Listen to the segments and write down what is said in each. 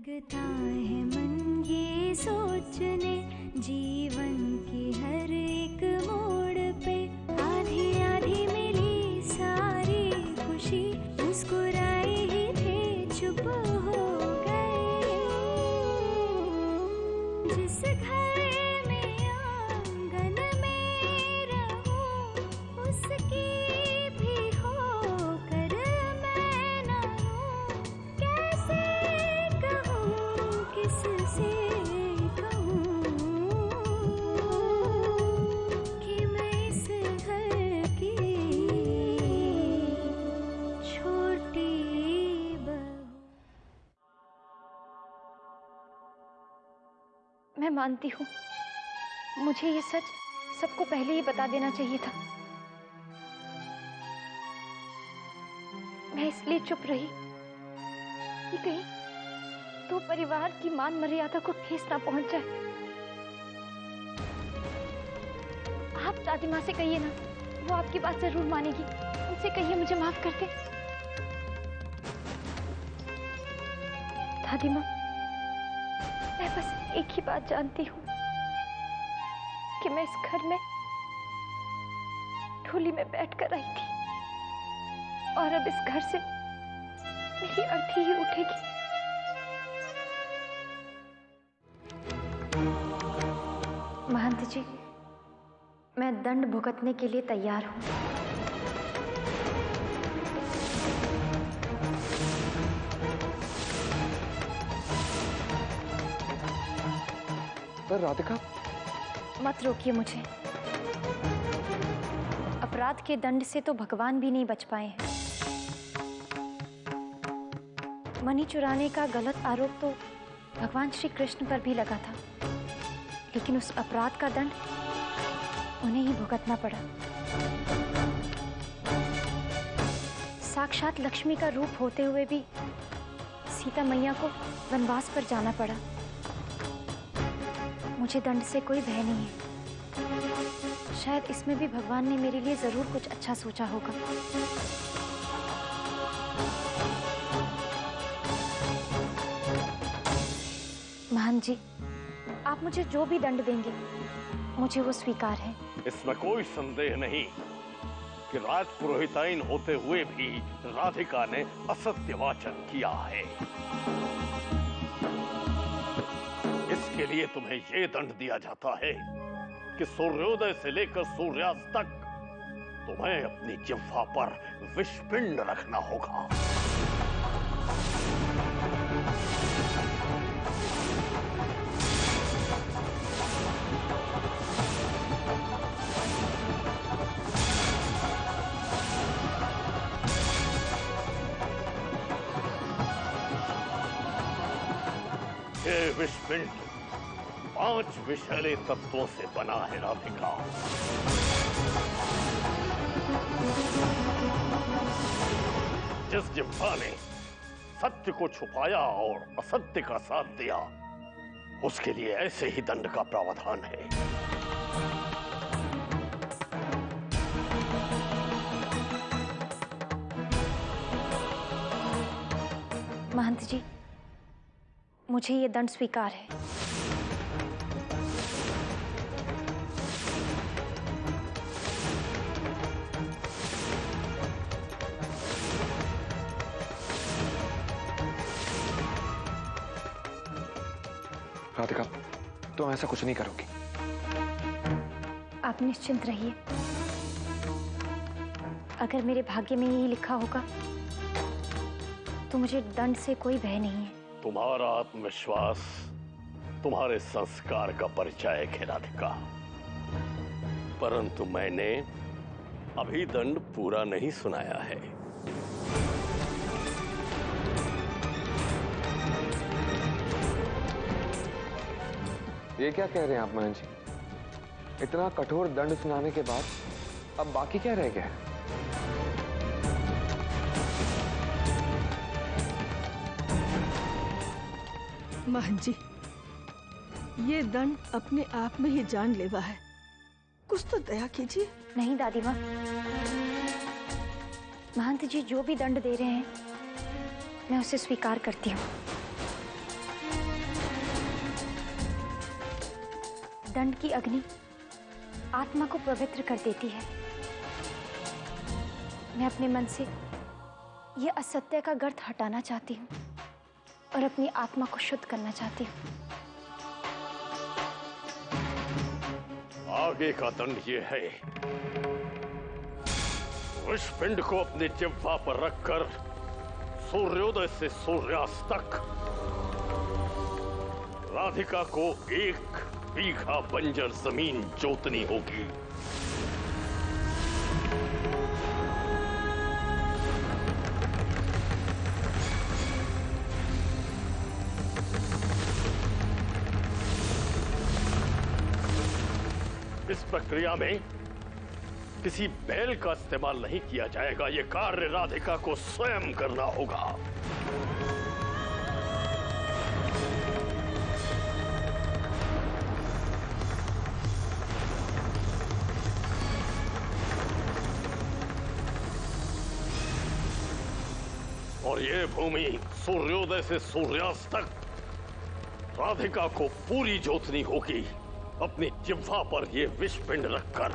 लगता है मन ये सोचने जीवन की हर एक मोड़ पे आधी आधी मिली सारी खुशी मुस्कुराए ही थे चुप हो गए। जिस घर में आंगन में रहूं उसकी भी होकर मैं ना हूं। कैसे कहूं किससे कहूं कि मैं इस घर की छोटी बहू। मैं मानती हूँ, मुझे ये सच सबको पहले ही बता देना चाहिए था। मैं इसलिए चुप रही कि कहीं तो परिवार की मान मर्यादा को ठेस ना पहुंच जाए। आप दादी माँ से कहिए ना, वो आपकी बात जरूर मानेगी। उनसे कहिए मुझे माफ कर दे। दादी माँ, मैं बस एक ही बात जानती हूँ कि मैं इस घर में ढोली में बैठकर आई थी और अब इस घर से मेरी अर्थी ही उठेगी। महंत जी, मैं दंड भुगतने के लिए तैयार हूँ। पर राधिका, मत रोकिए मुझे। अपराध के दंड से तो भगवान भी नहीं बच पाए हैं। मणि चुराने का गलत आरोप तो भगवान श्री कृष्ण पर भी लगा था, लेकिन उस अपराध का दंड उन्हें ही भुगतना पड़ा। साक्षात लक्ष्मी का रूप होते हुए भी सीता मैया को वनवास पर जाना पड़ा। मुझे दंड से कोई भय नहीं है। शायद इसमें भी भगवान ने मेरे लिए जरूर कुछ अच्छा सोचा होगा। महंत जी, आप मुझे जो भी दंड देंगे मुझे वो स्वीकार है। इसमें कोई संदेह नहीं कि राजपुरोहिताइन होते हुए भी राधिका ने असत्य वाचन किया है। इसके लिए तुम्हें यह दंड दिया जाता है कि सूर्योदय से लेकर सूर्यास्त तक तुम्हें अपनी जिह्वा पर विषपिंड रखना होगा। ये विषपिंड 5 विषैले तत्वों से बना है राधिका। जिस जिह्वा ने सत्य को छुपाया और असत्य का साथ दिया, उसके लिए ऐसे ही दंड का प्रावधान है। महंत जी, मुझे ये दंड स्वीकार है। राधिका, तुम ऐसा कुछ नहीं करोगी। आप निश्चिंत रहिए। अगर मेरे भाग्य में यही लिखा होगा तो मुझे दंड से कोई भय नहीं है। तुम्हारा आत्मविश्वास तुम्हारे संस्कार का परिचायक है राधिका, परंतु मैंने अभी दंड पूरा नहीं सुनाया है। ये क्या कह रहे हैं आप महंत जी? इतना कठोर दंड सुनाने के बाद अब बाकी क्या रह गया? महंत जी, ये दंड अपने आप में ही जानलेवा है। कुछ तो दया कीजिए। नहीं दादी माँ, महंत जी जो भी दंड दे रहे हैं मैं उसे स्वीकार करती हूँ। दंड की अग्नि आत्मा को पवित्र कर देती है। मैं अपने मन से यह असत्य का गर्त हटाना चाहती हूँ और अपनी आत्मा को शुद्ध करना चाहती हूँ। आगे का दंड ये है, विषपिंड को अपने जिह्वा पर रखकर सूर्योदय से सूर्यास्त तक राधिका को 1 बीघा बंजर जमीन जोतनी होगी। इस प्रक्रिया में किसी बैल का इस्तेमाल नहीं किया जाएगा। यह कार्य राधिका को स्वयं करना होगा। और यह भूमि सूर्योदय से सूर्यास्त तक राधिका को पूरी जोतनी होगी, अपनी जिह्वा पर यह विषपिंड रखकर।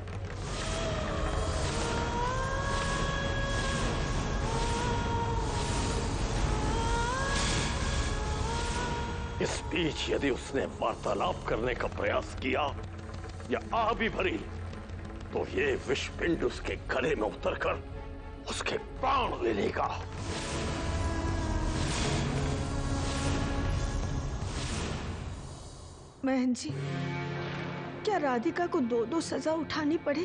इस बीच यदि उसने वार्तालाप करने का प्रयास किया या आह भी भरी, तो ये विषपिंड उसके गले में उतरकर उसके प्राण ले लेगा। महन जी, क्या राधिका को 2-2 सजा उठानी पड़े?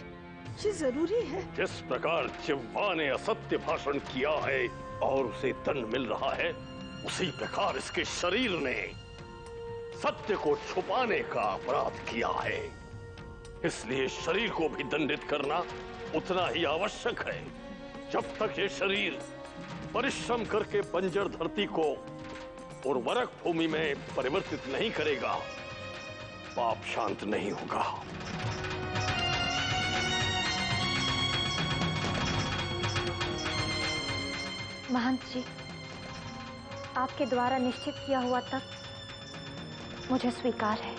ये जरूरी है? जिस प्रकार जिह्वा ने असत्य भाषण किया है और उसे दंड मिल रहा है, उसी प्रकार इसके शरीर ने सत्य को छुपाने का अपराध किया है। इसलिए शरीर को भी दंडित करना उतना ही आवश्यक है। जब तक ये शरीर परिश्रम करके बंजर धरती को उर्वरक भूमि में परिवर्तित नहीं करेगा, पाप शांत नहीं होगा। महंत जी, आपके द्वारा निश्चित किया हुआ तप मुझे स्वीकार है।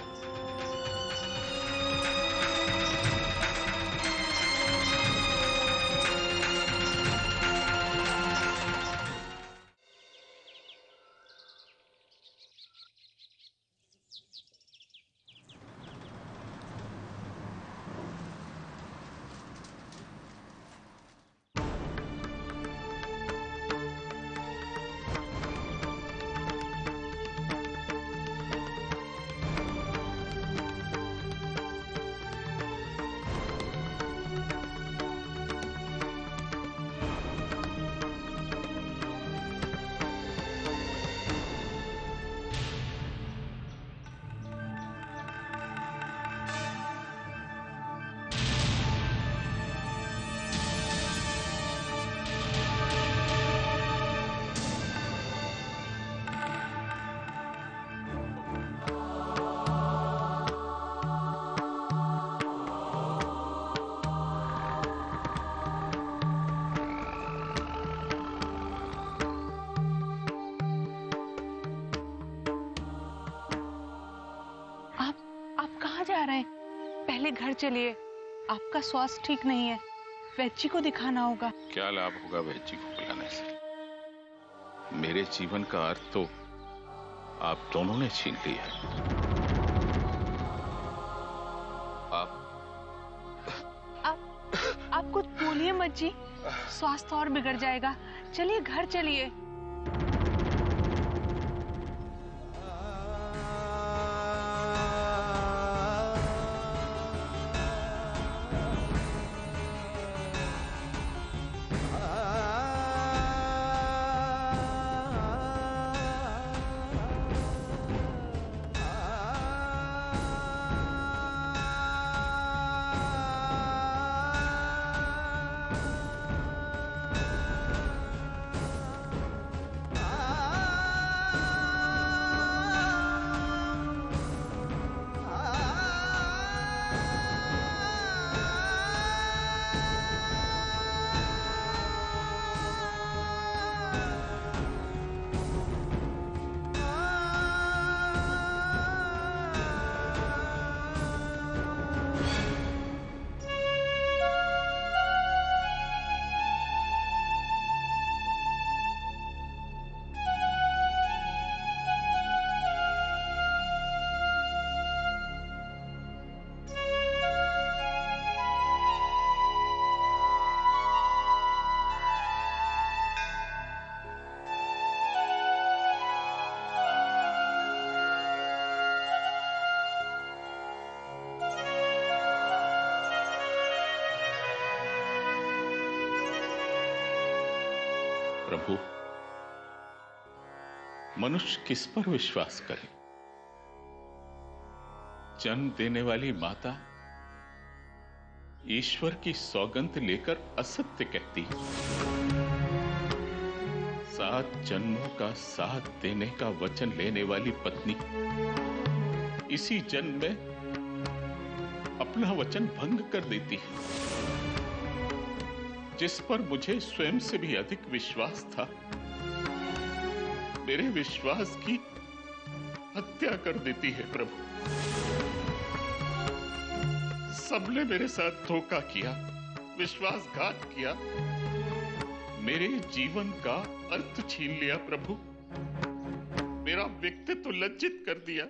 पहले घर चलिए, आपका स्वास्थ्य ठीक नहीं है, वैद्य जी को दिखाना होगा। क्या लाभ होगा वैद्य जी को बुलाने से? मेरे जीवन का अर्थ तो आप दोनों ने छीन लिया है। आप कुछ बोलिए मत जी, स्वास्थ्य और बिगड़ जाएगा। चलिए घर चलिए। प्रभु, मनुष्य किस पर विश्वास करे? जन्म देने वाली माता ईश्वर की सौगंध लेकर असत्य कहती है। 7 जन्मों का साथ देने का वचन लेने वाली पत्नी इसी जन्म में अपना वचन भंग कर देती है। जिस पर मुझे स्वयं से भी अधिक विश्वास था, मेरे विश्वास की हत्या कर देती है प्रभु। सबने मेरे साथ धोखा किया, विश्वासघात किया, मेरे जीवन का अर्थ छीन लिया प्रभु, मेरा व्यक्तित्व लज्जित कर दिया।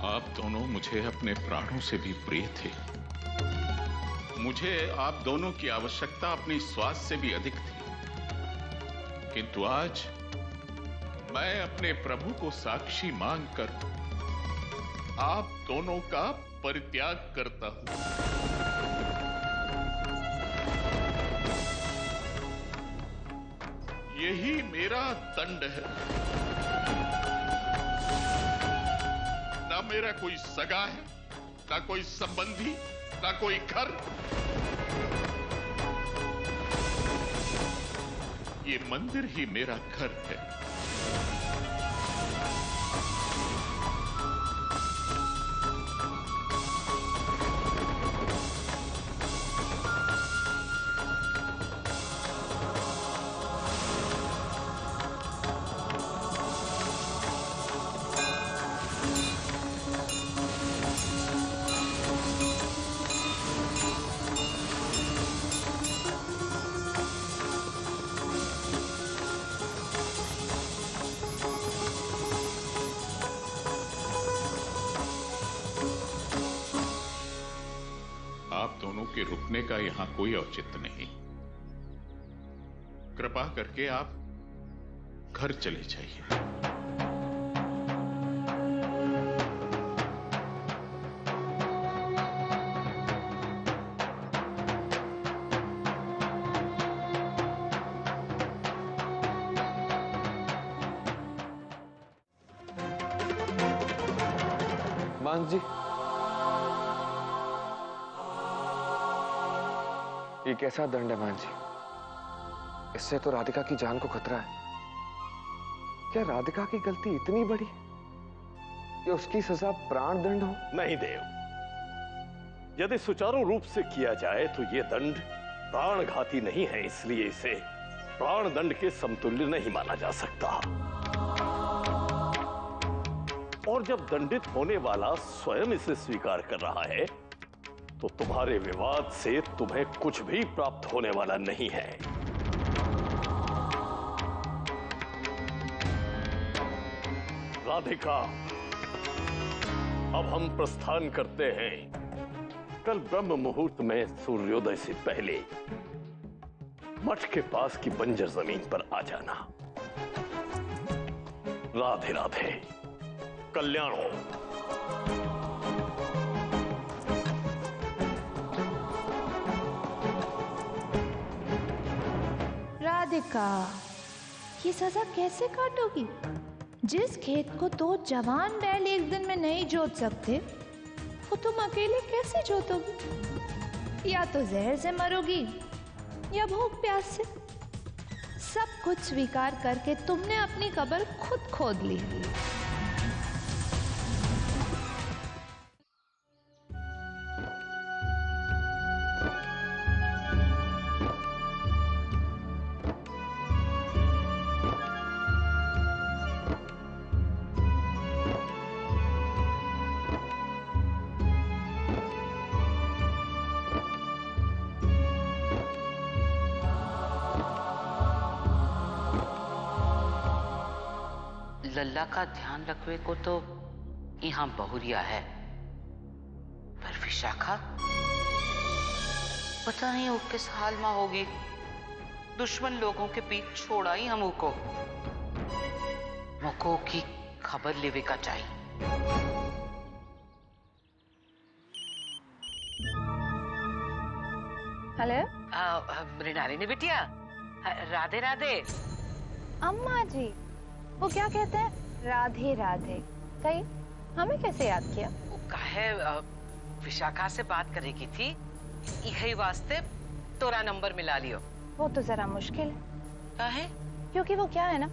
आप दोनों मुझे अपने प्राणों से भी प्रिय थे। मुझे आप दोनों की आवश्यकता अपनी स्वास्थ्य से भी अधिक थी। किंतु आज मैं अपने प्रभु को साक्षी मानकर आप दोनों का परित्याग करता हूं। यही मेरा दंड है। ना मेरा कोई सगा है, ना कोई संबंधी, ना कोई घर। ये मंदिर ही मेरा घर है। के रुकने का यहां कोई औचित्य नहीं। कृपा करके आप घर चले जाइए। मांस जी, ये कैसा दंड है मान जी? इससे तो राधिका की जान को खतरा है। क्या राधिका की गलती इतनी बड़ी कि उसकी सजा प्राण दंड हो? नहीं देव, यदि सुचारू रूप से किया जाए तो यह दंड प्राणघाती नहीं है, इसलिए इसे प्राण दंड के समतुल्य नहीं माना जा सकता। और जब दंडित होने वाला स्वयं इसे स्वीकार कर रहा है तो तुम्हारे विवाद से तुम्हें कुछ भी प्राप्त होने वाला नहीं है। राधिका, अब हम प्रस्थान करते हैं। कल ब्रह्म मुहूर्त में सूर्योदय से पहले मठ के पास की बंजर जमीन पर आ जाना। राधे राधे, कल्याण हो। राधिका, ये सजा कैसे काटोगी? जिस खेत को 2 जवान बैल एक दिन में नहीं जोत सकते, वो तुम अकेले कैसे जोतोगी? या तो जहर से मरोगी या भूख प्यास से। सब कुछ स्वीकार करके तुमने अपनी कब्र खुद खोद ली। लल्ला का ध्यान रखवे को तो यहाँ बहुरिया है, पर विशाखा पता नहीं वो किस हाल में होगी। दुश्मन लोगों के पीठ छोड़ा ही हम को मुको की खबर लेवे का चाहिए। हेलो मृणालिनी बिटिया, राधे राधे। अम्मा जी, वो क्या कहते हैं, राधे राधे। कही हमें कैसे याद किया? वो काहे विशाखा से बात करेगी थी, यही वास्ते तोरा नंबर मिला लियो। वो तो जरा मुश्किल है। काहे? क्योंकि वो क्या है ना,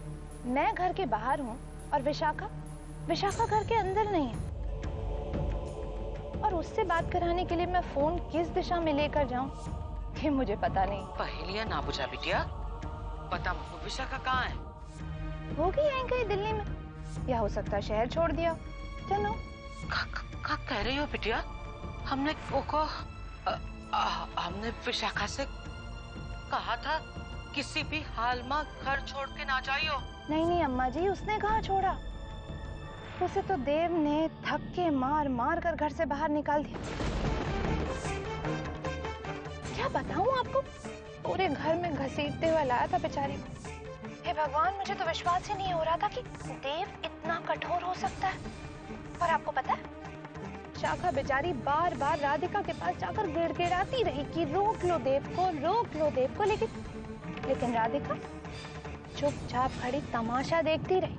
मैं घर के बाहर हूँ और विशाखा घर के अंदर नहीं है, और उससे बात कराने के लिए मैं फोन किस दिशा में लेकर जाऊँ ये मुझे पता नहीं। पहेलियां ना बुझा बिटिया, पता विशाखा कहाँ है? होगी यहीं कहीं दिल्ली में, या हो सकता है शहर छोड़ दिया। चलो क्या कह रही हो बिटिया? हमने विशाखा से कहा था किसी भी हाल में घर छोड़ के ना जाइयो। नहीं अम्मा जी, उसने कहाँ छोड़ा, उसे तो देव ने धक्के मार मार कर घर से बाहर निकाल दिया। क्या बताऊं आपको, पूरे घर में घसीटते हुए लाया था बेचारी को। हे भगवान, मुझे तो विश्वास ही नहीं हो रहा था कि देव इतना कठोर हो सकता है। पर आपको पता है, शाखा बेचारी बार बार राधिका के पास जाकर गिड़गिड़ाती रही कि रोक लो देव को, लेकिन राधिका चुपचाप खड़ी तमाशा देखती रही,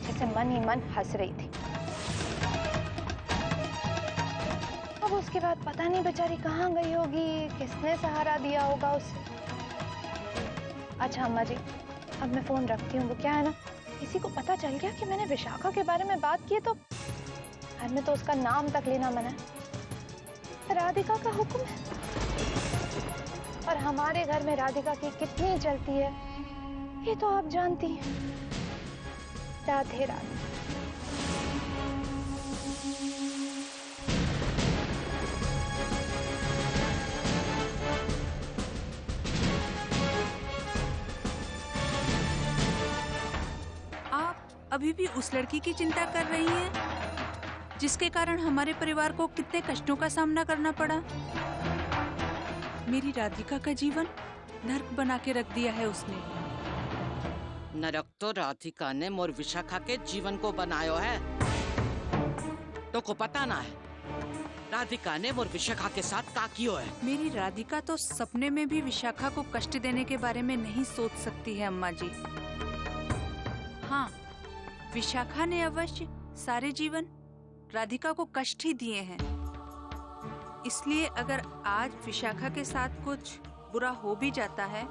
जैसे मन ही मन हंस रही थी। अब उसके बाद पता नहीं बेचारी कहाँ गई होगी, किसने सहारा दिया होगा उसे। अच्छा अम्मा जी, अब मैं फोन रखती हूँ। वो क्या है ना, किसी को पता चल गया कि मैंने विशाखा के बारे में बात की तो घर में तो उसका नाम तक लेना मना है। राधिका का हुक्म है, और हमारे घर में राधिका की कितनी चलती है ये तो आप जानती हैं। राधे राधे। आप अभी भी उस लड़की की चिंता कर रही हैं, जिसके कारण हमारे परिवार को कितने कष्टों का सामना करना पड़ा। मेरी राधिका का जीवन नर्क बना के रख दिया है उसने। नरक तो राधिका ने मोर विशाखा के जीवन को बनायो है। तो को पता ना है राधिका ने मोर विशाखा के साथ का कियो है। मेरी राधिका तो सपने में भी विशाखा को कष्ट देने के बारे में नहीं सोच सकती है अम्मा जी। हाँ, विशाखा ने अवश्य सारे जीवन राधिका को कष्ट ही दिए हैं। इसलिए अगर आज विशाखा के साथ कुछ बुरा हो भी जाता है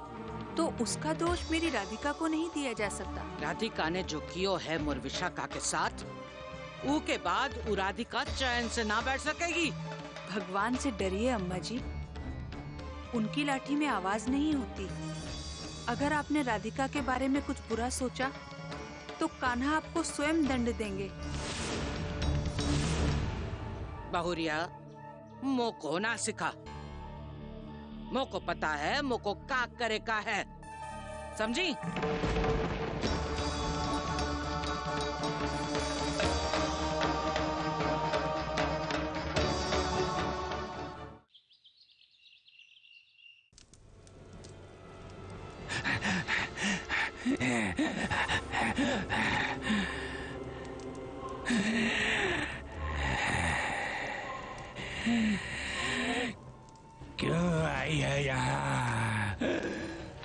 तो उसका दोष मेरी राधिका को नहीं दिया जा सकता। राधिका ने जो कियो है मोर विशाखा के साथ, ऊ के बाद ऊ राधिका चैन से ना बैठ सकेगी। भगवान से डरिए अम्मा जी, उनकी लाठी में आवाज नहीं होती। अगर आपने राधिका के बारे में कुछ बुरा सोचा तो कान्हा आपको स्वयं दंड देंगे। बहुरिया, मोको ना सिखा। मोको पता है मोको का करे का है, समझी? क्यों आई है यहाँ?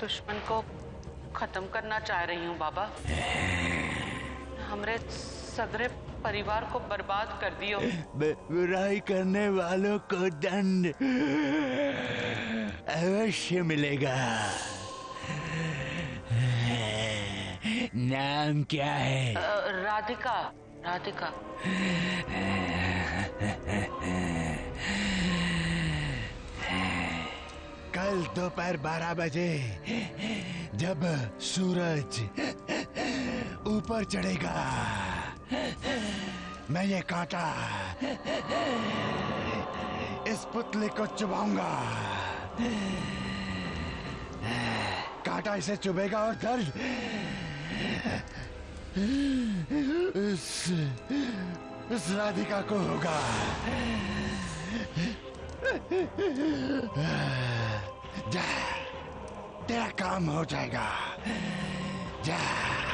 दुश्मन को खत्म करना चाह रही हूँ बाबा। हमरे सगरे परिवार को बर्बाद कर दियो। बुराई करने वालों को दंड अवश्य मिलेगा। नाम क्या है? राधिका। राधिका। कल दोपहर 12 बजे जब सूरज ऊपर चढ़ेगा, मैं ये कांटा इस पुतले को चुभाऊंगा। कांटा इसे चुभेगा और दर्द उस राधिका को होगा। जा तेरा काम हो जाएगा। जा।